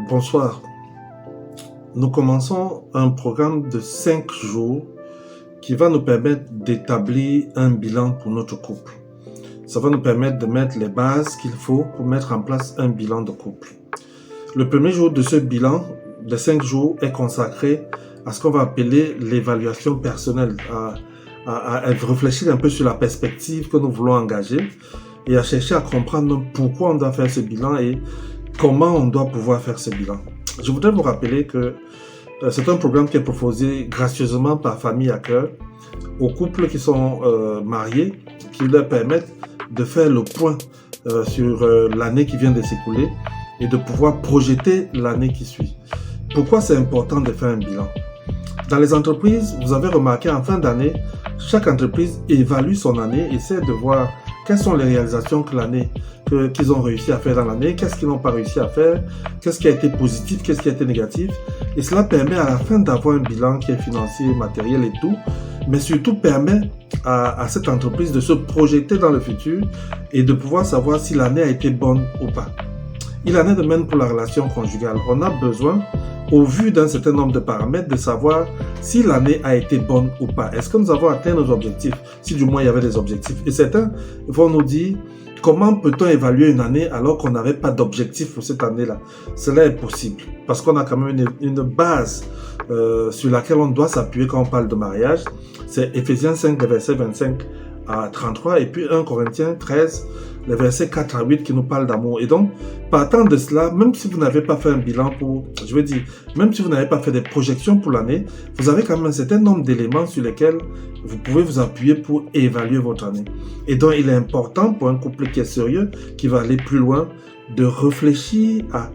Bonsoir. Nous commençons un programme de 5 jours qui va nous permettre d'établir un bilan pour notre couple. Ça va nous permettre de mettre les bases qu'il faut pour mettre en place un bilan de couple. Le premier jour de ce bilan de 5 jours est consacré à ce qu'on va appeler l'évaluation personnelle, à réfléchir un peu sur la perspective que nous voulons engager et à chercher à comprendre pourquoi on doit faire ce bilan et comment on doit pouvoir faire ce bilan. Je voudrais vous rappeler que c'est un programme qui est proposé gracieusement par Famille à Cœur aux couples qui sont mariés, qui leur permettent de faire le point sur l'année qui vient de s'écouler et de pouvoir projeter l'année qui suit. Pourquoi c'est important de faire un bilan? Dans les entreprises, vous avez remarqué en fin d'année, chaque entreprise évalue son année, essaie de voir quelles sont les réalisations qu'ils ont réussi à faire dans l'année, qu'est-ce qu'ils n'ont pas réussi à faire, qu'est-ce qui a été positif, qu'est-ce qui a été négatif. Et cela permet à la fin d'avoir un bilan qui est financier, matériel et tout, mais surtout permet à cette entreprise de se projeter dans le futur et de pouvoir savoir si l'année a été bonne ou pas. Il en est de même pour la relation conjugale. On a besoin, au vu d'un certain nombre de paramètres, de savoir si l'année a été bonne ou pas. Est-ce que nous avons atteint nos objectifs? Si du moins il y avait des objectifs. Et certains vont nous dire, comment peut-on évaluer une année alors qu'on n'avait pas d'objectif pour cette année-là? Cela est possible, parce qu'on a quand même une base sur laquelle on doit s'appuyer quand on parle de mariage. C'est Ephésiens 5, les versets 25 à 33, et puis 1 Corinthiens 13, les versets 4 à 8 qui nous parlent d'amour. Et donc, partant de cela, même si vous n'avez pas fait un bilan même si vous n'avez pas fait des projections pour l'année, vous avez quand même un certain nombre d'éléments sur lesquels vous pouvez vous appuyer pour évaluer votre année. Et donc, il est important pour un couple qui est sérieux, qui va aller plus loin, de réfléchir à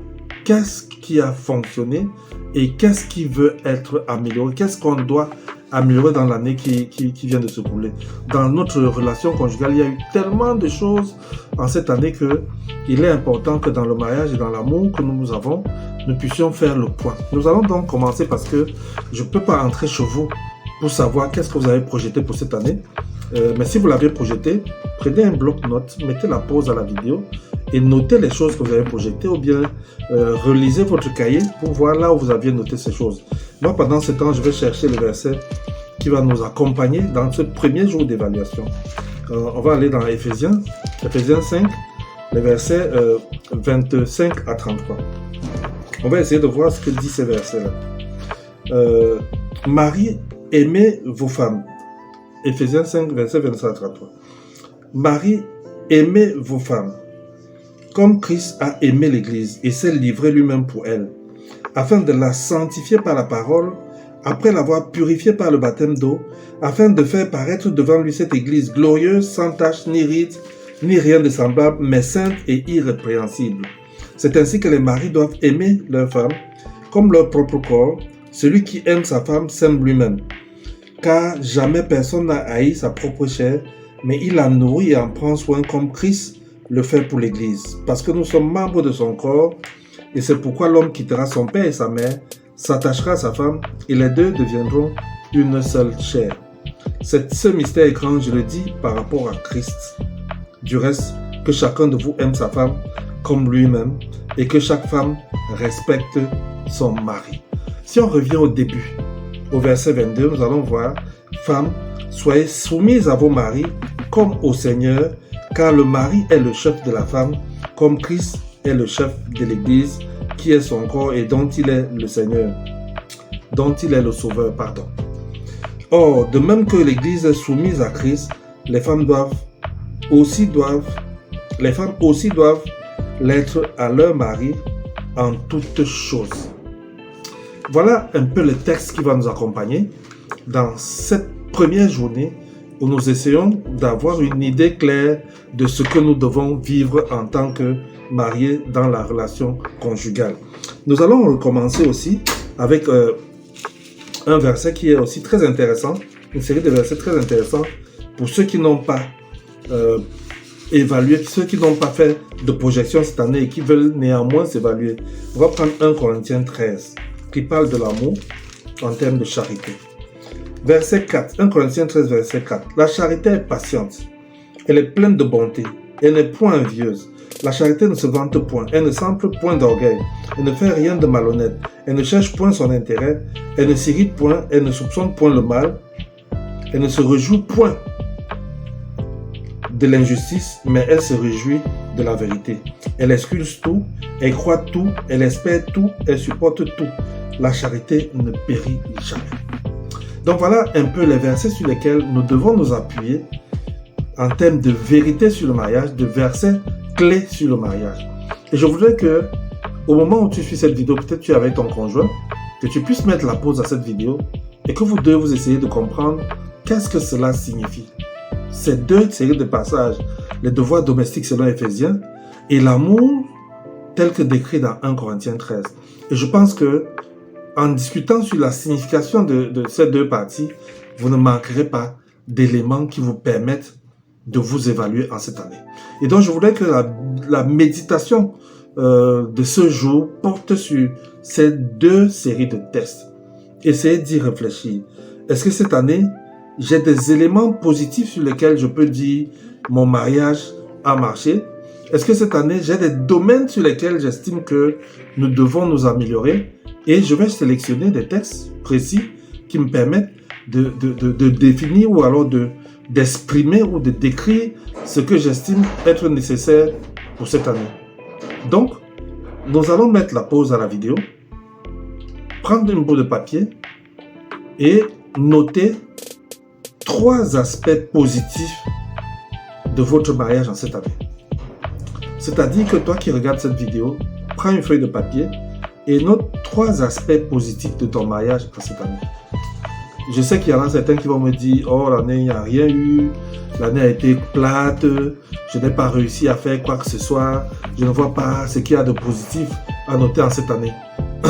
qu'est-ce qui a fonctionné et qu'est-ce qui veut être amélioré, qu'est-ce qu'on doit améliorer dans l'année qui vient de se couler. Dans notre relation conjugale, il y a eu tellement de choses en cette année qu'il est important que dans le mariage et dans l'amour que nous avons, nous puissions faire le point. Nous allons donc commencer parce que je ne peux pas entrer chez vous pour savoir qu'est-ce que vous avez projeté pour cette année. Mais si vous l'avez projeté, prenez un bloc-notes, mettez la pause à la vidéo et notez les choses que vous avez projetées ou bien relisez votre cahier pour voir là où vous aviez noté ces choses. Moi, pendant ce temps, je vais chercher le verset qui va nous accompagner dans ce premier jour d'évaluation. On va aller dans Ephésiens 5, les versets 25 à 33. On va essayer de voir ce que dit ces versets-là. Marie, aimez vos femmes. Ephésiens 5, verset 25 à 33. Marie, aimez vos femmes, comme Christ a aimé l'Église et s'est livré lui-même pour elle, afin de la sanctifier par la parole, après l'avoir purifiée par le baptême d'eau, afin de faire paraître devant lui cette Église glorieuse, sans tache, ni ride, ni rien de semblable, mais sainte et irrépréhensible. C'est ainsi que les maris doivent aimer leur femme, comme leur propre corps. Celui qui aime sa femme s'aime lui-même. Car jamais personne n'a haï sa propre chair, mais il la nourrit et en prend soin comme Christ le fait pour l'Église. Parce que nous sommes membres de son corps, et c'est pourquoi l'homme quittera son père et sa mère, s'attachera à sa femme, et les deux deviendront une seule chair. C'est ce mystère est grand, je le dis, par rapport à Christ. Du reste, que chacun de vous aime sa femme comme lui-même, et que chaque femme respecte son mari. Si on revient au début, au verset 22, nous allons voir, femmes, soyez soumises à vos maris comme au Seigneur, car le mari est le chef de la femme, comme Christ est le chef de l'Église, qui est son corps et dont il est le Seigneur, dont il est le Sauveur, pardon. Or, de même que l'Église est soumise à Christ, les femmes aussi doivent l'être à leur mari en toutes choses. Voilà un peu le texte qui va nous accompagner dans cette première journée où nous essayons d'avoir une idée claire de ce que nous devons vivre en tant que mariés dans la relation conjugale. Nous allons recommencer aussi avec un verset qui est aussi très intéressant, une série de versets très intéressants pour ceux qui n'ont pas évalué, ceux qui n'ont pas fait de projection cette année et qui veulent néanmoins s'évaluer. On va prendre 1 Corinthiens 13 qui parle de l'amour en termes de charité. Verset 4, 1 Corinthiens 13, verset 4. La charité est patiente, elle est pleine de bonté, elle n'est point envieuse, La charité ne se vante point, elle ne s'enfle point d'orgueil, elle ne fait rien de malhonnête, elle ne cherche point son intérêt, elle ne s'irrite point, elle ne soupçonne point le mal, elle ne se réjouit point de l'injustice, mais elle se réjouit de la vérité. Elle excuse tout, elle croit tout, elle espère tout, elle supporte tout. La charité ne périt jamais. Donc voilà un peu les versets sur lesquels nous devons nous appuyer en termes de vérité sur le mariage, de versets clés sur le mariage. Et je voudrais que, au moment où tu suis cette vidéo, peut-être tu es avec ton conjoint, que tu puisses mettre la pause à cette vidéo et que vous deux vous essayez de comprendre qu'est-ce que cela signifie. Ces deux séries de passages, les devoirs domestiques selon Éphésiens et l'amour tel que décrit dans 1 Corinthiens 13. Et je pense que en discutant sur la signification de ces deux parties, vous ne manquerez pas d'éléments qui vous permettent de vous évaluer en cette année. Et donc, je voudrais que la méditation de ce jour porte sur ces deux séries de tests. Essayez d'y réfléchir. Est-ce que cette année, j'ai des éléments positifs sur lesquels je peux dire mon mariage a marché? Est-ce que cette année, j'ai des domaines sur lesquels j'estime que nous devons nous améliorer? Et je vais sélectionner des textes précis qui me permettent de définir ou alors d'exprimer ou de décrire ce que j'estime être nécessaire pour cette année. Donc, nous allons mettre la pause à la vidéo, prendre un bout de papier et noter 3 aspects positifs de votre mariage en cette année. C'est-à-dire que toi qui regardes cette vidéo, prends une feuille de papier et note 3 aspects positifs de ton mariage en cette année. Je sais qu'il y en a certains qui vont me dire « Oh, l'année, il n'y a rien eu. L'année a été plate. Je n'ai pas réussi à faire quoi que ce soit. Je ne vois pas ce qu'il y a de positif à noter en cette année. »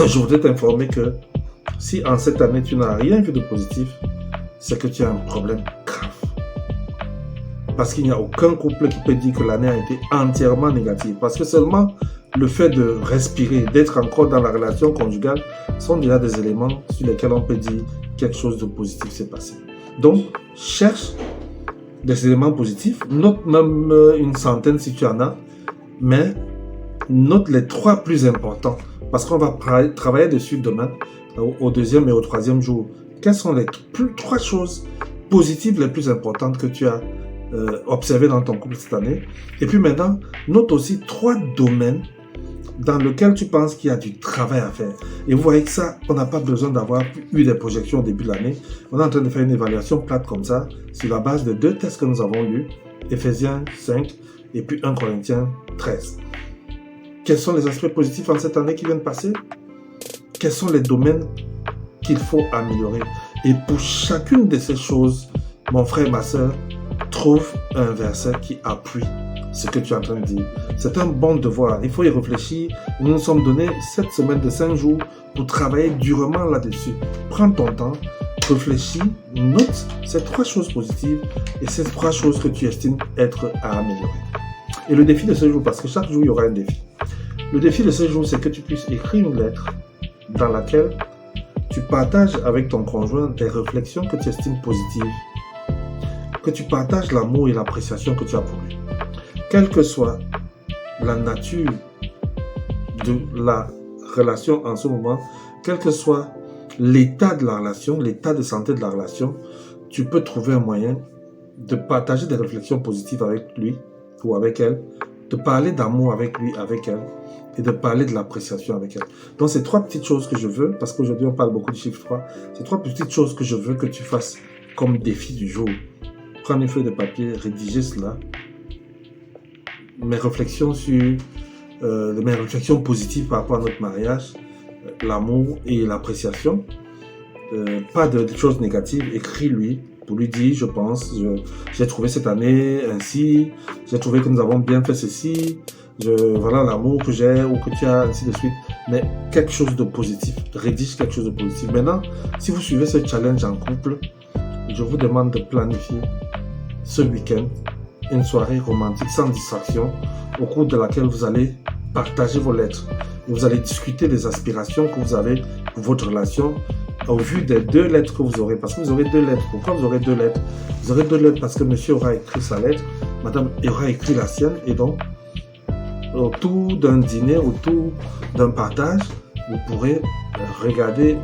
Je voudrais t'informer que si en cette année, tu n'as rien vu de positif, c'est que tu as un problème grave. Parce qu'il n'y a aucun couple qui peut dire que l'année a été entièrement négative. Parce que seulement le fait de respirer, d'être encore dans la relation conjugale, sont déjà des éléments sur lesquels on peut dire quelque chose de positif s'est passé. Donc, cherche des éléments positifs, note même une centaine si tu en as, mais note les 3 plus importants, parce qu'on va travailler dessus demain, au 2e et au 3e jour. Quelles sont les 3 choses positives les plus importantes que tu as observées dans ton couple cette année? Et puis maintenant, note aussi 3 domaines dans lesquels tu penses qu'il y a du travail à faire. Et vous voyez que ça, on n'a pas besoin d'avoir eu des projections au début de l'année. On est en train de faire une évaluation plate comme ça, sur la base de 2 tests que nous avons lus, Éphésiens 5 et puis 1 Corinthiens 13. Quels sont les aspects positifs en cette année qui vient de passer? Quels sont les domaines qu'il faut améliorer? Et pour chacune de ces choses, mon frère et ma soeur, trouve un verset qui appuie ce que tu es en train de dire. C'est un bon devoir. Il faut y réfléchir. Nous nous sommes donné cette semaine de 5 jours pour travailler durement là-dessus. Prends ton temps, réfléchis, note ces 3 choses positives et ces 3 choses que tu estimes être à améliorer. Et le défi de ce jour, parce que chaque jour, il y aura un défi. Le défi de ce jour, c'est que tu puisses écrire une lettre dans laquelle tu partages avec ton conjoint des réflexions que tu estimes positives, que tu partages l'amour et l'appréciation que tu as pour lui. Quelle que soit la nature de la relation en ce moment, quel que soit l'état de la relation, l'état de santé de la relation, tu peux trouver un moyen de partager des réflexions positives avec lui ou avec elle, de parler d'amour avec lui, avec elle, et de parler de l'appréciation avec elle. Donc, c'est 3 petites choses que je veux, parce qu'aujourd'hui, on parle beaucoup du chiffre 3, c'est 3 petites choses que je veux que tu fasses comme défi du jour. Prends une feuille de papier, rédiger cela, mes réflexions positives par rapport à notre mariage, l'amour et l'appréciation, pas de choses négatives, écris-lui pour lui dire, je pense, j'ai trouvé cette année ainsi, j'ai trouvé que nous avons bien fait ceci, voilà l'amour que j'ai ou que tu as, ainsi de suite, mais quelque chose de positif, rédige quelque chose de positif. Maintenant, si vous suivez ce challenge en couple, je vous demande de planifier ce week-end une soirée romantique sans distraction au cours de laquelle vous allez partager vos lettres et vous allez discuter des aspirations que vous avez pour votre relation au vu des 2 lettres que vous aurez, parce que vous aurez 2 lettres. Pourquoi vous aurez 2 lettres? Vous aurez 2 lettres parce que monsieur aura écrit sa lettre, madame aura écrit la sienne, et donc autour d'un dîner, autour d'un partage, vous pourrez regarder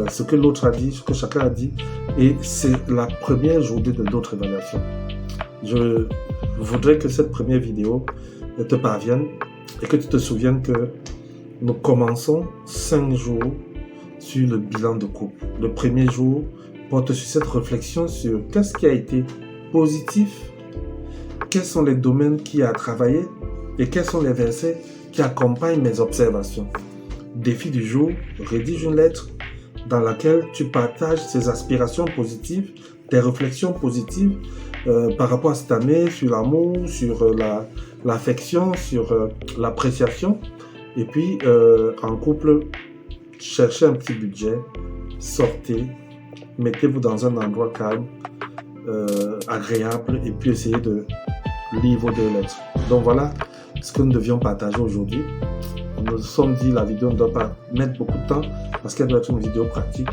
ce que l'autre a dit, ce que chacun a dit, et c'est la première journée de notre évaluation. Je voudrais que cette première vidéo te parvienne et que tu te souviennes que nous commençons 5 jours sur le bilan de couple. Le premier jour porte sur cette réflexion sur qu'est-ce qui a été positif, quels sont les domaines qu'il y a à travailler et quels sont les versets qui accompagnent mes observations. Défi du jour, rédige une lettre dans laquelle tu partages tes aspirations positives, tes réflexions positives par rapport à cette année, sur l'amour, sur l'affection, sur l'appréciation. Et puis, en couple, cherchez un petit budget, sortez, mettez-vous dans un endroit calme, agréable, et puis essayez de lire vos 2 lettres. Donc voilà ce que nous devions partager aujourd'hui. Nous nous sommes dit la vidéo ne doit pas mettre beaucoup de temps parce qu'elle doit être une vidéo pratique.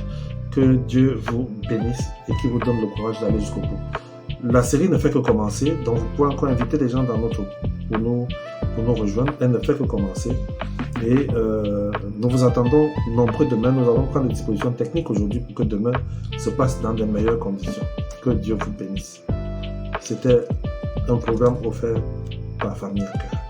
Que Dieu vous bénisse et qu'il vous donne le courage d'aller jusqu'au bout. La série ne fait que commencer, donc vous pouvez encore inviter les gens dans notre groupe pour nous rejoindre. Elle ne fait que commencer. Et nous vous attendons nombreux demain. Nous allons prendre des dispositions techniques aujourd'hui pour que demain se passe dans de meilleures conditions. Que Dieu vous bénisse. C'était un programme offert par Famille à Cœur.